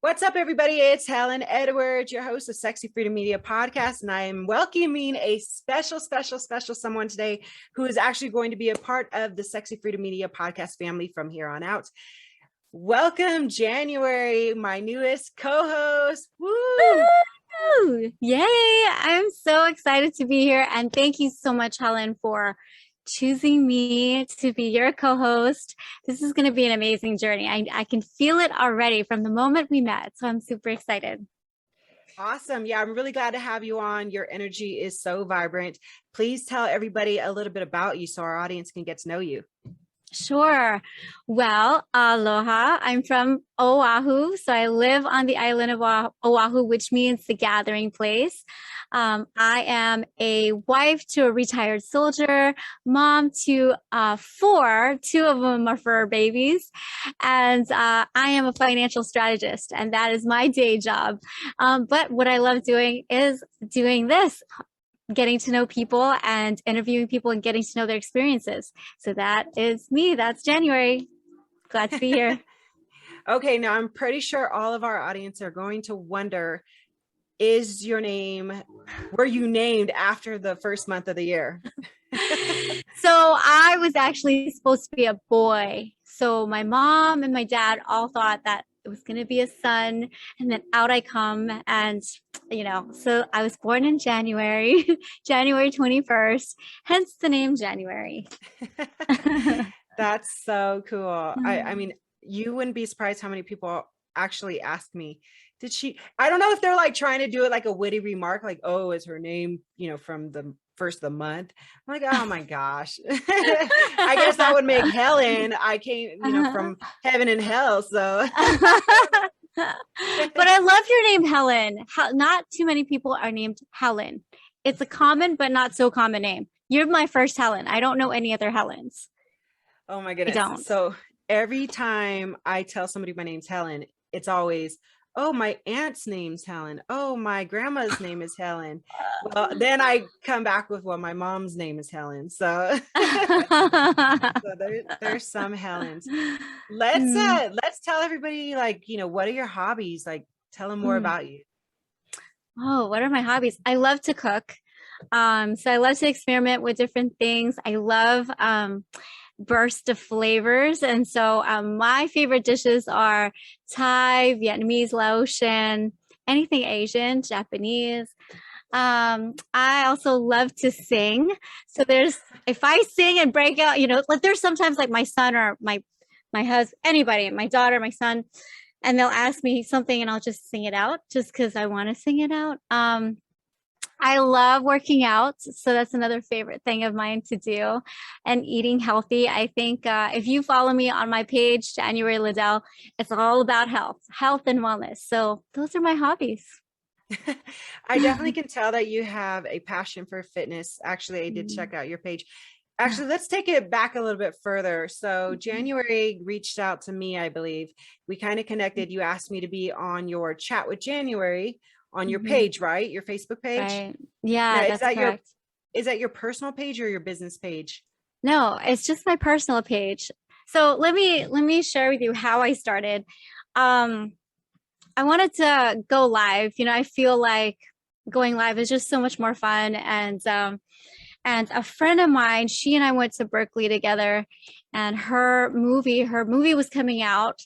What's up, everybody? It's Helen Edwards, your host of Sexy Freedom Media Podcast, and I am welcoming a special someone today who is actually going to be a part of the Sexy Freedom Media Podcast family from here on out. Welcome, January, my newest co-host. Woo! Woo! Yay! I'm so excited to be here, and thank you so much, Helen, for choosing me to be your co-host. This is going to be an amazing journey. I can feel it already from the moment we met, so I'm super excited. Awesome. Yeah, I'm really glad to have you on. Your energy is so vibrant. Please tell everybody a little bit about you so our audience can get to know you. Sure. Well, aloha. I'm from Oahu. So I live on the island of Oahu, which means the gathering place. I am a wife to a retired soldier, mom to four, two of them are fur babies. And I am a financial strategist, and that is my day job. But what I love doing is doing this, getting to know people and interviewing people and getting to know their experiences. So that is me. That's January. Glad to be here. Okay, now I'm pretty sure all of our audience are going to wonder, is your name, were you named after the first month of the year? So I was actually supposed to be a boy. So my mom and my dad all thought that it was going to be a son, and then out I come. And, so I was born in January, January 21st, hence the name January. That's so cool. I mean, you wouldn't be surprised how many people actually ask me, I don't know if they're like trying to do it like a witty remark, like, oh, is her name, from the first of the month. I'm like, oh my gosh. I guess that would make Helen. I came, from heaven and hell. So but I love your name, Helen. Not too many people are named Helen. It's a common but not so common name. You're my first Helen. I don't know any other Helens. Oh my goodness. I don't. So every time I tell somebody my name's Helen, it's always, oh, my aunt's name's Helen. Oh, my grandma's name is Helen. Well, then I come back with, well, my mom's name is Helen. So, there's some Helens. Let's tell everybody, like, what are your hobbies? Like, tell them more about you. Oh, what are my hobbies? I love to cook. So I love to experiment with different things. I love burst of flavors. And so my favorite dishes are Thai, Vietnamese, Laotian, anything Asian, Japanese. I also love to sing. So if I sing and break out, like there's sometimes like my son or my husband, anybody, my daughter, my son, and they'll ask me something and I'll just sing it out just because I want to sing it out. I love working out. So that's another favorite thing of mine to do, and eating healthy. I think if you follow me on my page, January Liddell, it's all about health and wellness. So those are my hobbies. I definitely can tell that you have a passion for fitness. Actually, I did check out your page. Actually, let's take it back a little bit further. So January reached out to me, I believe. We kind of connected. You asked me to be on your Chat with January on your page, right? Your Facebook page? Right. Yeah, now, that's correct. Is that your personal page or your business page? No, it's just my personal page. So let me share with you how I started. I wanted to go live. I feel like going live is just so much more fun. And a friend of mine, she and I went to Berkeley together, and her movie was coming out.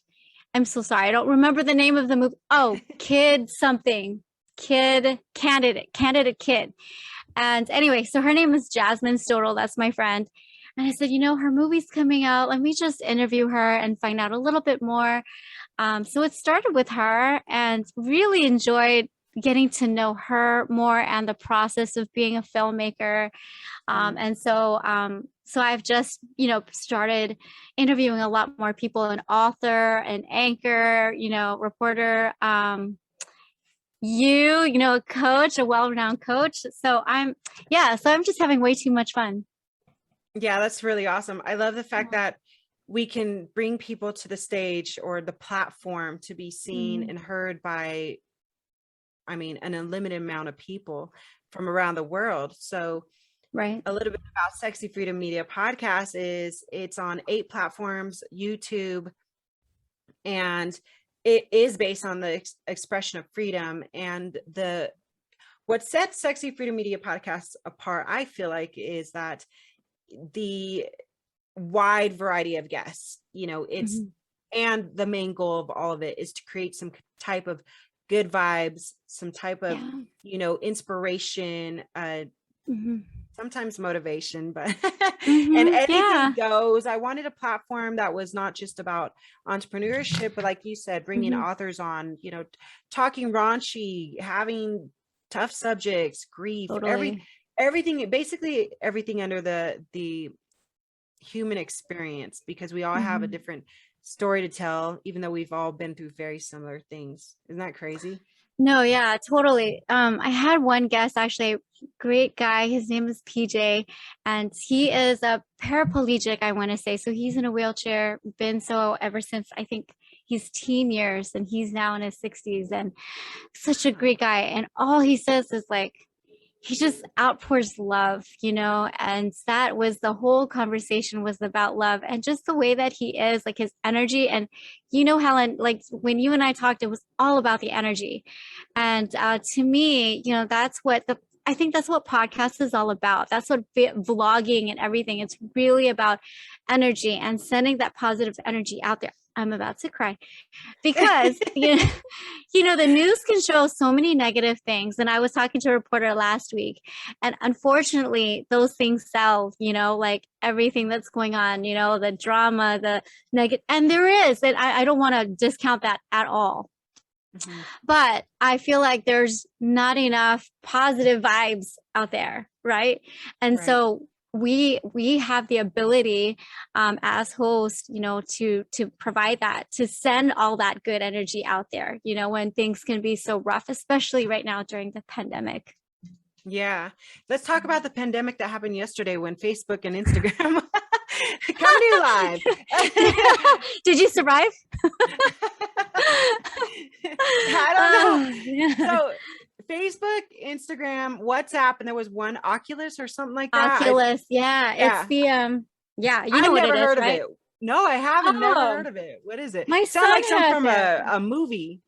I'm so sorry. I don't remember the name of the movie. Oh, Candidate Kid. And anyway, so her name is Jasmine Stodel. That's my friend. And I said, her movie's coming out. Let me just interview her and find out a little bit more. So it started with her, and really enjoyed getting to know her more and the process of being a filmmaker. And so I've just, started interviewing a lot more people, an author, an anchor, reporter, a coach, a well-renowned coach. So I'm just having way too much fun. Yeah, that's really awesome. I love the fact that we can bring people to the stage or the platform to be seen and heard by, an unlimited amount of people from around the world. So right. A little bit about Sexy Freedom Media Podcast is it's on 8 platforms, YouTube, and it is based on the expression of freedom, and what sets Sexy Freedom Media podcasts apart, I feel like, is that the wide variety of guests, it's, Mhm. and the main goal of all of it is to create some type of good vibes, some type of, Yeah. inspiration, Mhm. sometimes motivation, but and Mhm. anything Yeah. goes. I wanted a platform that was not just about entrepreneurship, but like you said, bringing Mhm. authors on, talking raunchy, having tough subjects, grief, Totally. everything, basically everything under the human experience, because we all have a Mhm. different story to tell, even though we've all been through very similar things. Isn't that crazy? No, yeah, totally. I had one guest, actually, great guy. His name is PJ, and he is a paraplegic, I want to say. So he's in a wheelchair, been so ever since, I think, his teen years, and he's now in his 60s, and such a great guy. And all he says is like, he just outpours love, and that was the whole conversation, was about love and just the way that he is, like his energy. And Helen, like when you and I talked, it was all about the energy. And to me, I think that's what podcast is all about. That's what vlogging and everything. It's really about energy and sending that positive energy out there. I'm about to cry because the news can show so many negative things. And I was talking to a reporter last week, and unfortunately those things sell, like everything that's going on, the drama, the negative, and there is, and I don't want to discount that at all, Mhm. but I feel like there's not enough positive vibes out there, right? And Right. so we have the ability, as hosts, to provide that, to send all that good energy out there, when things can be so rough, especially right now during the pandemic. Yeah. Let's talk about the pandemic that happened yesterday when Facebook and Instagram coming to you live. Did you survive? I don't know. Oh, yeah. So Facebook, Instagram, WhatsApp, and there was one Oculus or something like that. Oculus, yeah, it's Yeah, the yeah, you I've know what it never is, heard of right? it. No, I haven't. Never Oh, heard of it. What is it? my Sound son like some has from it. a movie.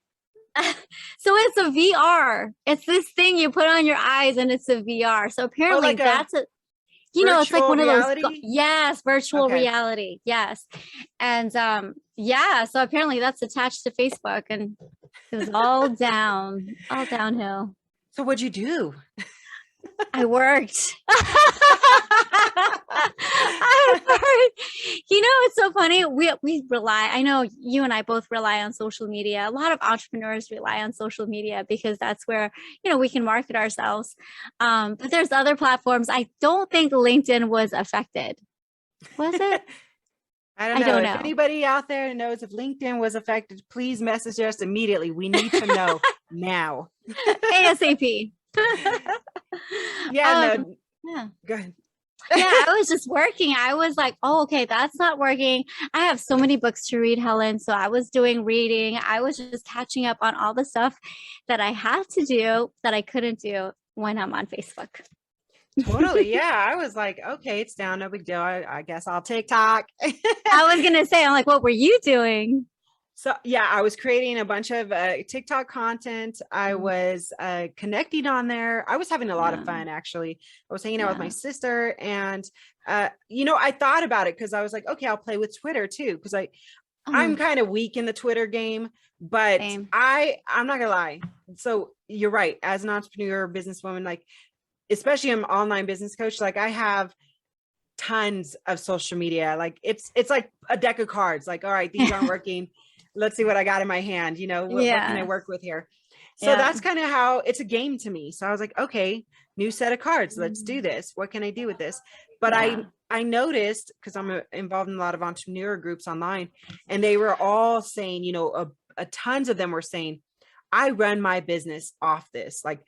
So it's a VR. It's this thing you put on your eyes and it's a VR. So Oh, apparently like a that's it's like virtual one of those, reality. yes, virtual Okay. reality. Yes. And yeah, so apparently that's attached to Facebook, and it was all downhill. So what'd you do? I worked. I worked. It's so funny. We rely, I know you and I both rely on social media. A lot of entrepreneurs rely on social media because that's where, we can market ourselves. But there's other platforms. I don't think LinkedIn was affected. Was it? I don't I know. don't If know. anybody out there knows if LinkedIn was affected, please message us immediately. We need to know now. ASAP. Yeah, um, no, yeah. go ahead. Yeah, I was just working. I was like, oh, okay, that's not working. I have so many books to read, Helen. So I was doing reading. I was just catching up on all the stuff that I had to do that I couldn't do when I'm on Facebook. Totally. Yeah. I was like, okay, it's down. No big deal. I guess I'll TikTok. I was going to say, I'm like, what were you doing? So yeah, I was creating a bunch of TikTok content. I Mm, was connecting on there. I was having a lot of yeah, fun, actually. I was hanging out with my yeah. sister, and I thought about it because I was like, okay, I'll play with Twitter too, because I'm Oh, kind of weak in the Twitter game, but same. I'm not gonna lie. So you're right. As an entrepreneur, businesswoman, like especially an online business coach, like I have tons of social media. Like it's like a deck of cards. Like, all right, these aren't working. Let's see what I got in my hand. What can I Yeah, work with here? So yeah. that's kind of how it's a game to me. So I was like, okay, new set of cards. Let's do Mm, this. What can I do with this? But yeah. I noticed, because I'm involved in a lot of entrepreneur groups online, and they were all saying, a tons of them were saying, I run my business off this. Like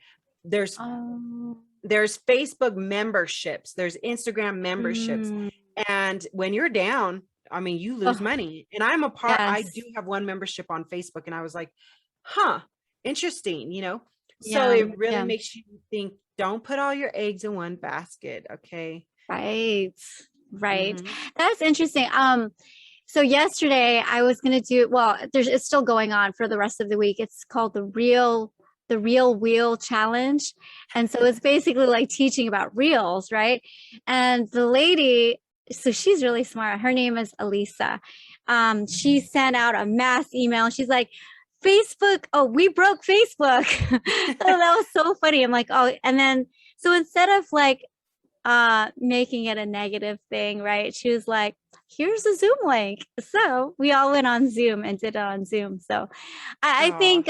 there's Oh, there's Facebook memberships, there's Instagram memberships. mm, And when you're down, I mean, you lose oh, money. And I do yes. have one membership on Facebook. And I was like, huh, interesting, So Yeah, it really yeah. makes you think, don't put all your eggs in one basket. Okay. Right. Right. Hmm. That's interesting. So yesterday I was going to do, well, it's still going on for the rest of the week. It's called the Real Wheel Challenge. And so it's basically like teaching about reels, right? And the lady, so she's really smart. Her name is Elisa. She sent out a mass email. She's like, Facebook, oh, we broke Facebook. Oh, that was so funny. I'm like, oh, and then, so instead of like making it a negative thing, right? She was like, here's a Zoom link. So we all went on Zoom and did it on Zoom. So I think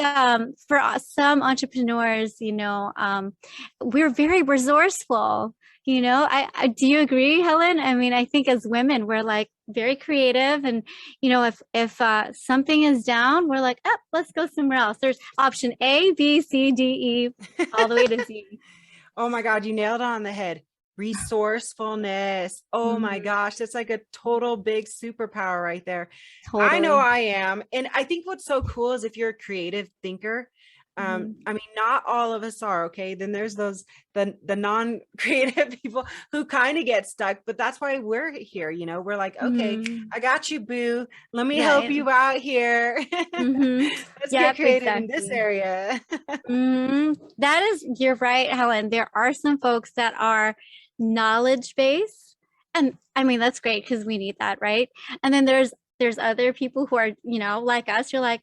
for some entrepreneurs, we're very resourceful. I do you agree, Helen? I mean, I think as women, we're like very creative, and if something is down, we're like, oh, let's go somewhere else. There's option A, B, C, D, E, all the way to Z. Oh my God, you nailed it on the head. Resourcefulness. Oh my gosh, that's like a total big superpower right there. Totally. I know I am. And I think what's so cool is if you're a creative thinker, I mean, not all of us are, okay? Then there's those, the non-creative people who kind of get stuck, but that's why we're here. We're like, okay, I got you, boo. Let me help you out here. Let's get creative in this area. That is, you're right, Helen. There are some folks that are knowledge-based. And I mean, that's great because we need that, right? And then there's other people who are, like us, you're like,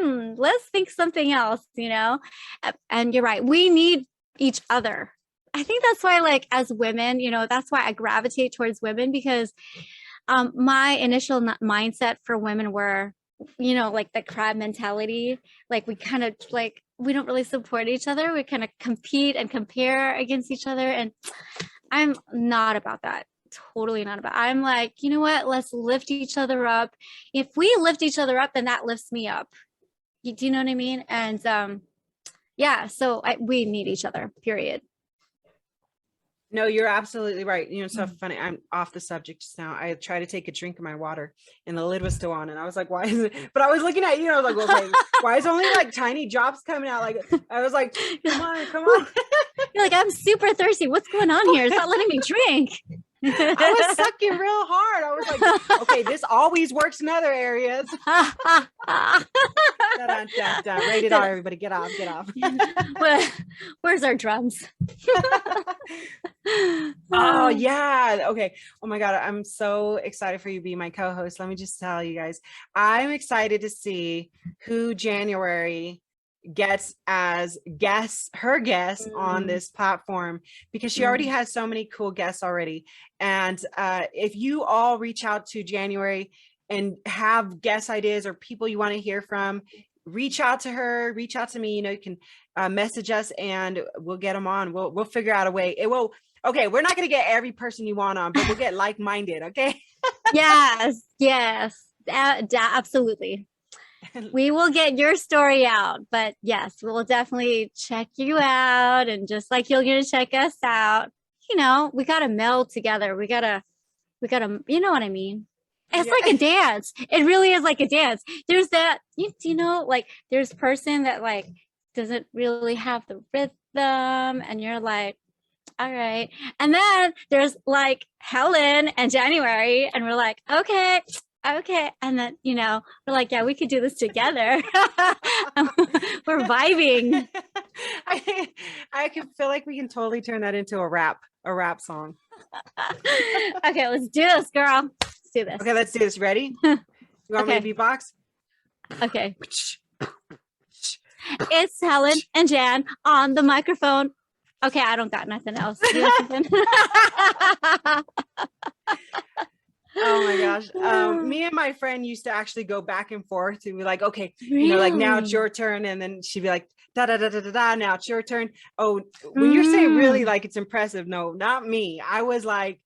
let's think something else, and you're right. We need each other. I think that's why, like, as women, that's why I gravitate towards women, because my initial mindset for women were, like the crab mentality. Like we kind of like, we don't really support each other. We kind of compete and compare against each other. And I'm not about that. Totally not about. I'm like, you know what? Let's lift each other up. If we lift each other up, then that lifts me up. Do you know what I mean? And yeah, so we need each other, period. No, you're absolutely right. It's so funny. I'm off the subject just now. I tried to take a drink of my water and the lid was still on. And I was like, why is it? But I was looking at, I was like, okay, why is only like tiny drops coming out? Like, I was like, come on. You're like, I'm super thirsty. What's going on here? It's not letting me drink. I was sucking real hard. I was like, okay, this always works in other areas. Rated R, everybody, get off. Where's our drums? Oh yeah. Okay. Oh my God. I'm so excited for you to be my co-host. Let me just tell you guys, I'm excited to see who January gets as her guests on this platform, because she already has so many cool guests already. And if you all reach out to January and have guest ideas or people you want to hear from, reach out to her, reach out to me. You can message us and we'll get them on. We'll figure out a way. Okay, we're not going to get every person you want on, but we'll get like-minded. Okay. Yes, absolutely. We will get your story out, but yes, we'll definitely check you out. And just like you're going to check us out, we got to meld together. We got to, you know what I mean? It's like a dance. It really is like a dance. There's that, like there's person that like doesn't really have the rhythm, and you're like, all right. And then there's like Helen and January, and we're like, okay. And then, we're like, yeah, we could do this together. We're vibing. I can feel like we can totally turn that into a rap song. Okay, let's do this, girl. Let's do this. Okay, let's do this. Ready? You want me to beatbox? Okay. It's Helen and Jan on the microphone. Okay, I don't got nothing else. Oh my gosh. Me and my friend used to actually go back and forth to be like, okay, like now it's your turn. And then she'd be like, da, da, da, da, da, da, now it's your turn. Oh, when you're saying really like it's impressive. No, not me. I was like,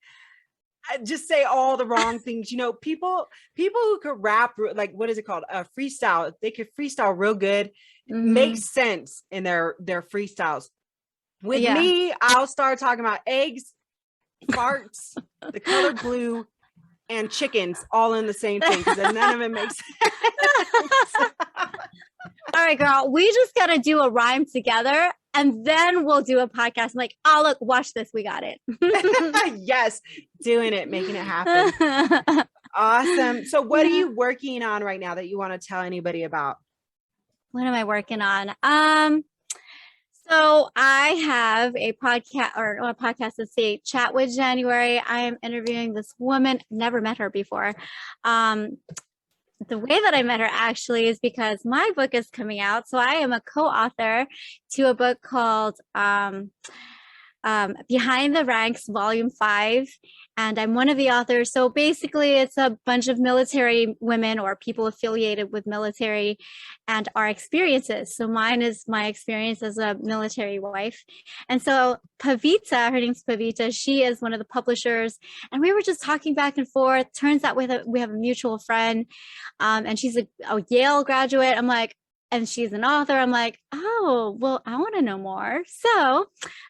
I just say all the wrong things. People who could rap, like, what is it called? Freestyle. They could freestyle real good. Makes sense in their freestyles. With me, I'll start talking about eggs, farts, the color blue, and chickens all in the same thing, because none of it makes sense. All right, girl, we just got to do a rhyme together and then we'll do a podcast. I'm like, oh, look, watch this. We got it. Yes, doing it, making it happen. Awesome. So what are Yeah. you working on right now that you want to tell anybody about? What am I working on? So I have a podcast or a podcast, let's see, Chat with January. I am interviewing this woman, never met her before. Um, the way that I met her actually is because my book is coming out. So I am a co-author to a book called Behind the Ranks, Volume 5. And I'm one of the authors. So basically, it's a bunch of military women or people affiliated with military and our experiences. So mine is my experience as a military wife. And so Pavita, her name's Pavita, she is one of the publishers. And we were just talking back and forth. Turns out we have a mutual friend, and she's a Yale graduate. I'm like, and she's an author. I'm like, oh, well, I want to know more. So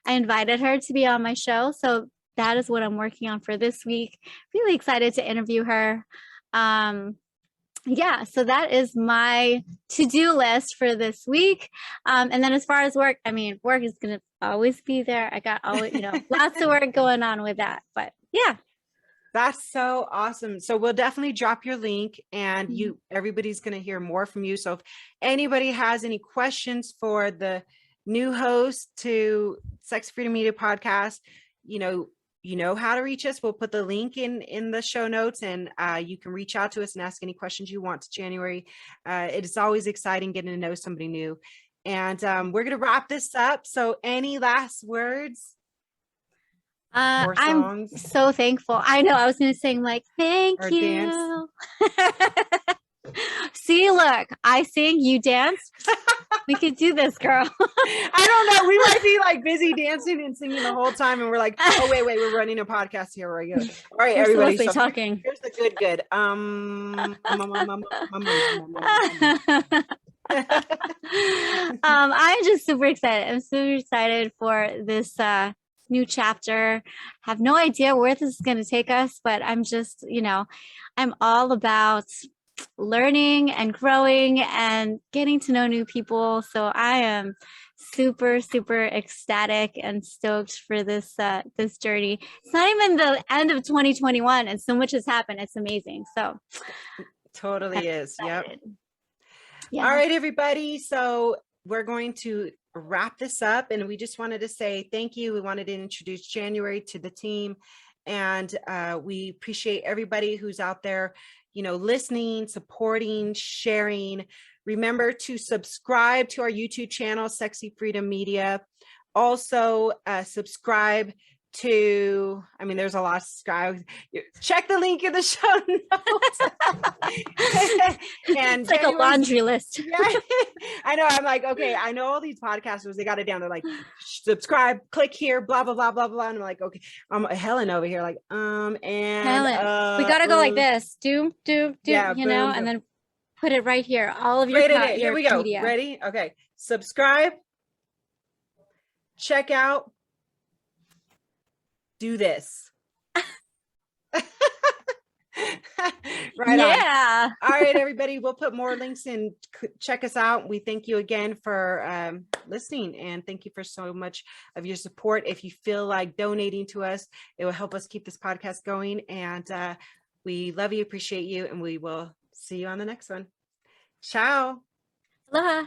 I invited her to be on my show. So that is what I'm working on for this week. Really excited to interview her. Yeah, so that is my to-do list for this week. And then as far as work, I mean, work is going to always be there. I got always, lots of work going on with that. But yeah. That's so awesome. So we'll definitely drop your link, and everybody's going to hear more from you. So if anybody has any questions for the new host to Sex Freedom Media Podcast, you know how to reach us. We'll put the link in the show notes, and you can reach out to us and ask any questions you want to January. It is always exciting getting to know somebody new. And we're going to wrap this up. So any last words? I'm so thankful. I know I was going to sing like, thank or you. Dance. See, look, I sing, you dance. We could do this, girl. I don't know. We might be like busy dancing and singing the whole time, and we're like, oh wait, we're running a podcast here. We're good. All right, everybody. So talking. Here's the good. I'm just super excited. I'm super excited for this new chapter. Have no idea where this is going to take us, but I'm just, I'm all about learning and growing and getting to know new people. So I am super, super ecstatic and stoked for this this journey. It's not even the end of 2021 and so much has happened. It's amazing. So totally is. Yep. Yeah. All right, everybody. So we're going to wrap this up, and we just wanted to say thank you. We wanted to introduce January to the team, and we appreciate everybody who's out there, listening, supporting, sharing. Remember to subscribe to our YouTube channel, Sexy Freedom Media. Also subscribe to, there's a lot of subscribes. Check the link in the show notes. And it's like a laundry list. Yeah, I know. I'm like, okay, I know all these podcasters, they got it down. They're like, subscribe, click here, blah, blah, blah, blah, blah. And I'm like, okay, I'm Helen over here, like, and Helen, we got to go like this. Do, yeah, boom. And then put it right here. All of your here we go. Media. Ready? Okay. Subscribe, check out, do this. Right. Yeah. On. All right, everybody. We'll put more links in. Check us out. We thank you again for listening, and thank you for so much of your support. If you feel like donating to us, it will help us keep this podcast going. And we love you, appreciate you, and we will see you on the next one. Ciao. Aloha.